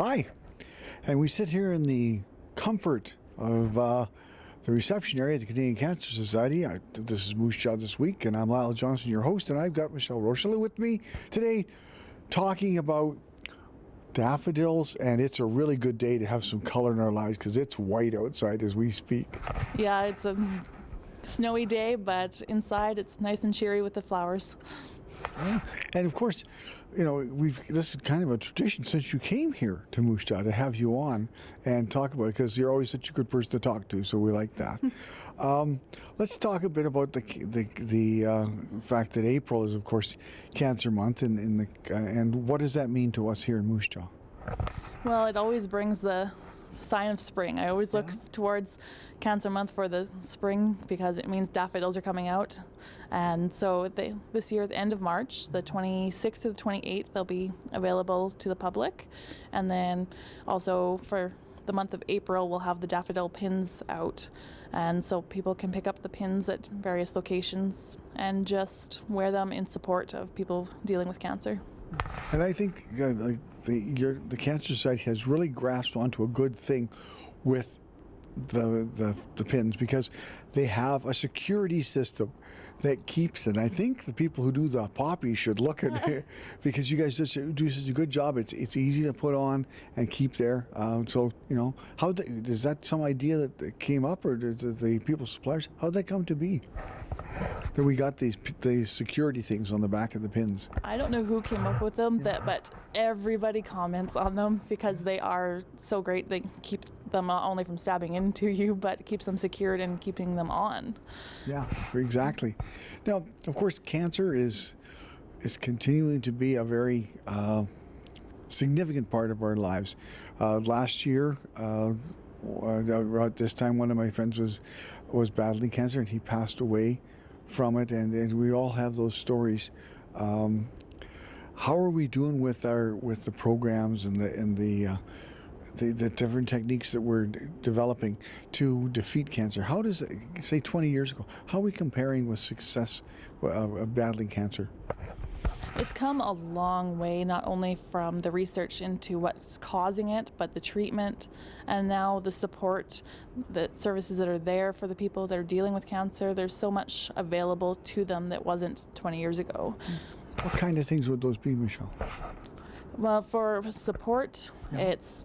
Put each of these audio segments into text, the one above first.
Hi, and we sit here in the comfort of the reception area at the Candian Cancer Society. This is Moose Jaw This Week, and I'm Lyle Johnson, your host, and I've got Michelle Rochelle with me today talking about daffodils, and it's a really good day to have some color in our lives because it's white outside as we speak. Yeah, it's a snowy day, but inside it's nice and cheery with the flowers. Yeah. And of course, you know, this is kind of a tradition since you came here to Moose Jaw to have you on and talk about it because you're always such a good person to talk to, so we like that. Let's talk a bit about the fact that April is, of course, Cancer Month, and what does that mean to us here in Moose Jaw? Well, it always brings the sign of spring. I always look towards Cancer Month for the spring because it means daffodils are coming out. And so this year, at the end of March, the 26th to the 28th, they'll be available to the public. And then also for the month of April, we'll have the daffodil pins out. And so people can pick up the pins at various locations and just wear them in support of people dealing with cancer. And I think the Cancer Society has really grasped onto a good thing with the pins because they have a security system that keeps it. And I think the people who do the poppy should look at it because you guys just do such a good job. It's easy to put on and keep there. So, you know, is that some idea that came up, or did the people suppliers, how'd that come to be? That we got these security things on the back of the pins. I don't know who came up with them, but everybody comments on them because they are so great. They keep them not only from stabbing into you, but keeps them secured and keeping them on. Yeah, exactly. Now, of course, cancer is continuing to be a very significant part of our lives. Last year, at this time, one of my friends was battling cancer, and he passed away from it, and we all have those stories. How are we doing with the programs and the different techniques that we're developing to defeat cancer? How does it, say 20 years ago, how are we comparing with success of battling cancer? It's come a long way, not only from the research into what's causing it, but the treatment, and now the support, the services that are there for the people that are dealing with cancer. There's so much available to them that wasn't 20 years ago. What kind of things would those be, Michelle? Well, for support, it's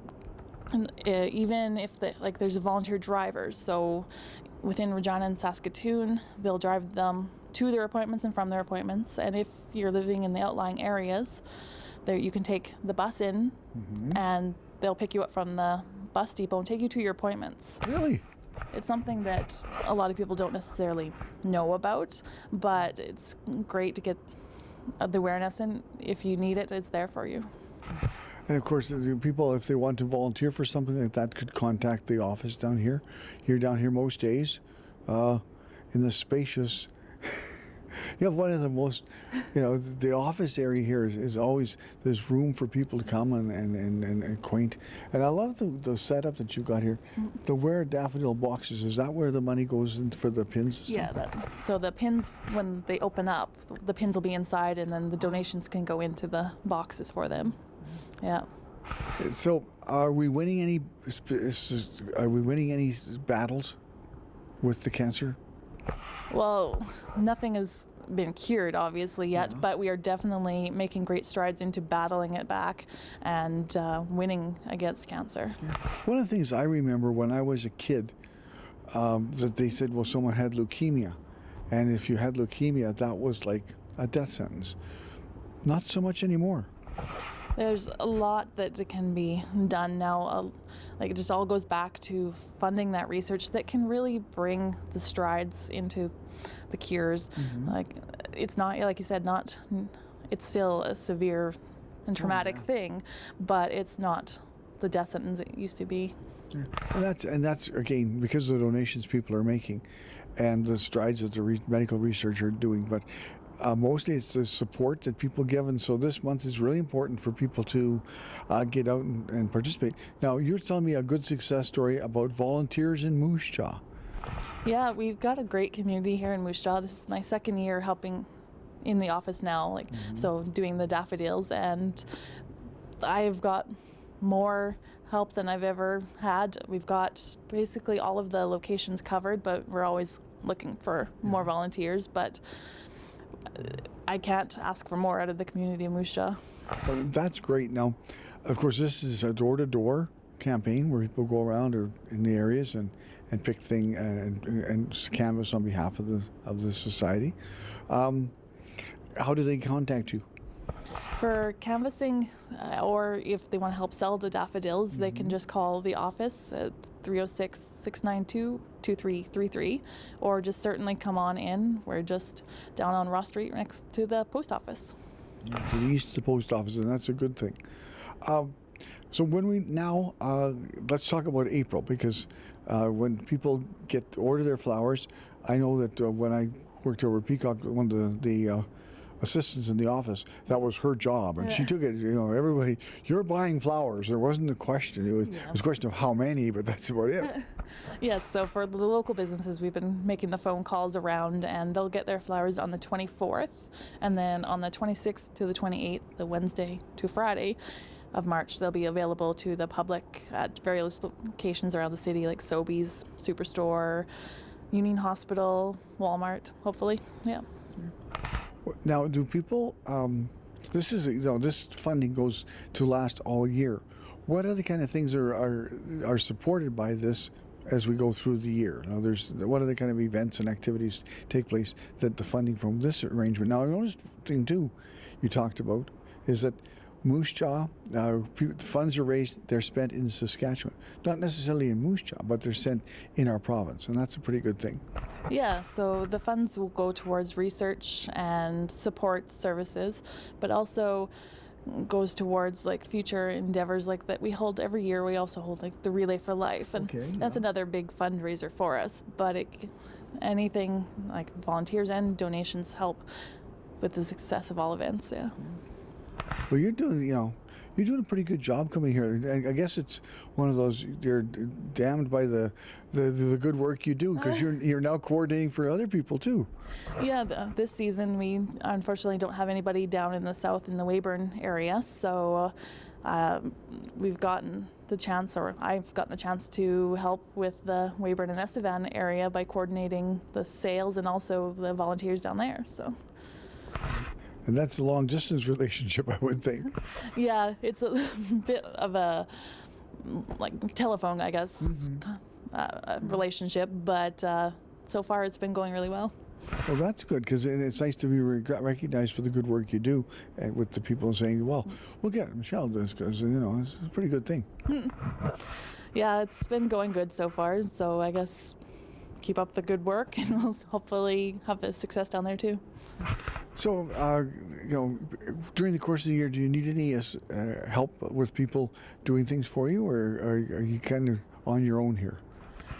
even if there's volunteer drivers. So within Regina and Saskatoon, they'll drive them to their appointments and from their appointments. And if you're living in the outlying areas, there you can take the bus in, and they'll pick you up from the bus depot and take you to your appointments. Really? It's something that a lot of people don't necessarily know about, but it's great to get the awareness, and if you need it, it's there for you. And of course, the people, if they want to volunteer for something like that, could contact the office down here. You're down here most days in the spacious. You have one of the most, the office area here is always, there's room for people to come and acquaint. And I love the setup that you've got here. The Wear Daffodil boxes, is that where the money goes in for the pins? Yeah, so the pins, when they open up, the pins will be inside, and then the donations can go into the boxes for them. Yeah. So are we winning any battles with the cancer? Well, nothing has been cured, obviously, yet, but we are definitely making great strides into battling it back and winning against cancer. One of the things I remember when I was a kid, that they said, well, someone had leukemia, and if you had leukemia, that was like a death sentence. Not so much anymore. There's a lot that can be done now. It just all goes back to funding that research that can really bring the strides into the cures. It's not, like you said, it's still a severe and traumatic thing, but it's not the death sentence it used to be. And that's again because of the donations people are making and the strides that the medical research are doing. But mostly it's the support that people give, and so this month is really important for people to get out and participate. Now, you're telling me a good success story about volunteers in Moose Jaw. Yeah, we've got a great community here in Moose Jaw. This is my second year helping in the office now, so doing the daffodils, and I've got more help than I've ever had. We've got basically all of the locations covered, but we're always looking for more volunteers. But I can't ask for more out of the community of Moose Jaw. Well, that's great. Now, of course, this is a door-to-door campaign where people go around or in the areas and pick things and canvass on behalf of the society. How do they contact you? For canvassing, or if they want to help sell the daffodils, they can just call the office at 306-692-2333, or just certainly come on in. We're just down on Ross Street next to the post office. To the east of the post office, and that's a good thing. So when we now, let's talk about April, because when people order their flowers, I know that when I worked over at Peacock, one of the assistants in the office, that was her job, and she took it. Everybody, you're buying flowers. There wasn't a question. It was a question of how many, but that's about it. Yes, so for the local businesses, we've been making the phone calls around, and they'll get their flowers on the 24th, and then on the 26th to the 28th, the Wednesday to Friday of March, they'll be available to the public at various locations around the city, like Sobeys, Superstore, Union Hospital, Walmart, hopefully. Yeah. Now, do people? This funding goes to last all year. What other kind of things are supported by this as we go through the year? Now, what other kind of events and activities take place that the funding from this arrangement? Now, I noticed thing too, you talked about, is that Moose Jaw, funds are raised, they're spent in Saskatchewan. Not necessarily in Moose Jaw, but they're sent in our province, and that's a pretty good thing. Yeah, so the funds will go towards research and support services, but also goes towards like future endeavors like that we hold every year. We also hold like the Relay for Life, and that's another big fundraiser for us. But anything like volunteers and donations help with the success of all events. Yeah. Well, you're doing a pretty good job coming here. I guess it's one of those, you're damned by the good work you do, because you're now coordinating for other people too. Yeah, this season we unfortunately don't have anybody down in the south in the Weyburn area, so we've gotten the chance, or I've gotten the chance to help with the Weyburn and Estevan area by coordinating the sales and also the volunteers down there. So. And that's a long-distance relationship, I would think. Yeah, it's a bit of a telephone, I guess, relationship, but so far it's been going really well. Well, that's good, because it's nice to be recognized for the good work you do, with the people saying, well, we'll get Michelle this, because, it's a pretty good thing. Yeah, it's been going good so far, so I guess keep up the good work, and we'll hopefully have a success down there too. So, during the course of the year, do you need any help with people doing things for you, or are you kind of on your own here?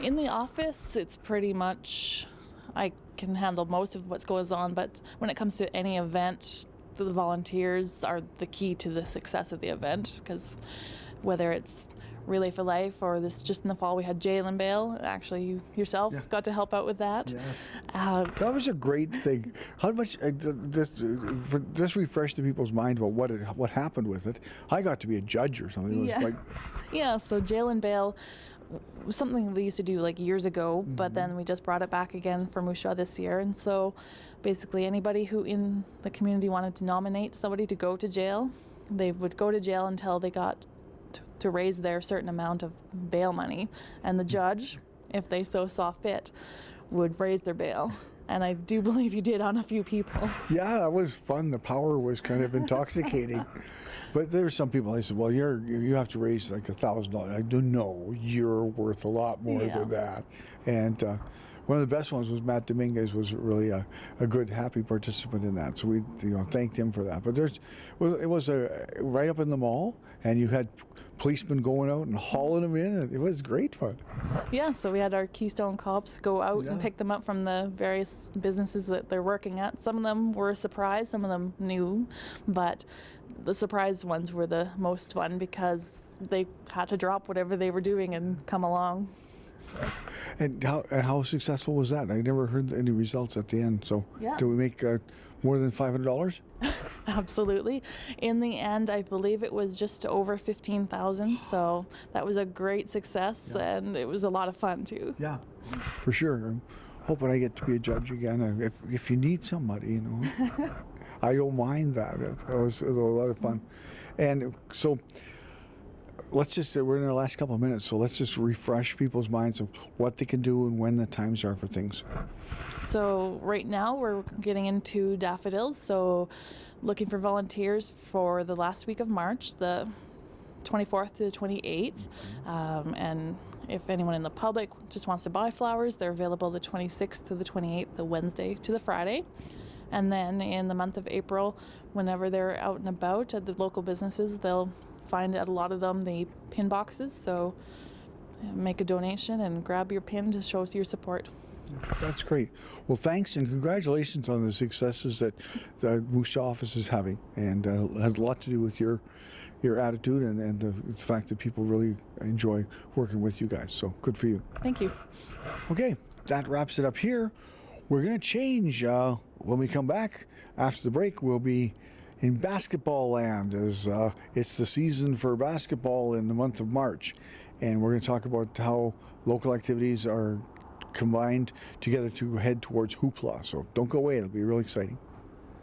In the office, it's pretty much, I can handle most of what goes on, but when it comes to any event, the volunteers are the key to the success of the event, because whether it's Relay for Life, or just in the fall we had Jail and Bail. Actually, you yourself got to help out with that. Yeah. That was a great thing. How much? Just refresh the people's mind about what happened with it. I got to be a judge or something. It was Yeah. So Jail and Bail was something we used to do like years ago, but then we just brought it back again for Moose Jaw this year. And so, basically, anybody who in the community wanted to nominate somebody to go to jail, they would go to jail until they got to raise their certain amount of bail money, and the judge, if they so saw fit, would raise their bail. And I do believe you did on a few people. Yeah, that was fun. The power was kind of intoxicating. But there were some people, I said, well, you have to raise like $1,000. I don't know, you're worth a lot more than that. And one of the best ones was Matt Dominguez, was really a good, happy participant in that. So we thanked him for that. But it was right up in the mall, and you had policemen going out and hauling them in. And it was great fun. Yeah, so we had our Keystone cops go out and pick them up from the various businesses that they're working at. Some of them were a surprise, some of them knew, but the surprise ones were the most fun because they had to drop whatever they were doing and come along. And how successful was that? I never heard any results at the end. So Yeah. did we make more than $500? Absolutely. In the end, I believe it was just over 15,000. So that was a great success, and it was a lot of fun too. Yeah, for sure. I'm hoping I get to be a judge again. If you need somebody, you know, I don't mind that. It was a lot of fun. And so let's just, we're in the last couple of minutes, so let's just refresh people's minds of what they can do and when the times are for things. So right now we're getting into daffodils. So looking for volunteers for the last week of March, the 24th to the 28th. And if anyone in the public just wants to buy flowers, they're available the 26th to the 28th, the Wednesday to the Friday. And then in the month of April, whenever they're out and about at the local businesses, they'll find at a lot of them the pin boxes. So make a donation and grab your pin to show your support. That's great. Well, thanks and congratulations on the successes that the Moose Jaw office is having, and has a lot to do with your attitude and the fact that people really enjoy working with you guys. So good for you. Thank you. Okay, that wraps it up here. We're going to change when we come back after the break. We'll be in basketball land, as it's the season for basketball in the month of March, and we're going to talk about how local activities are combined together to head towards hoopla. So don't go away, it'll be really exciting.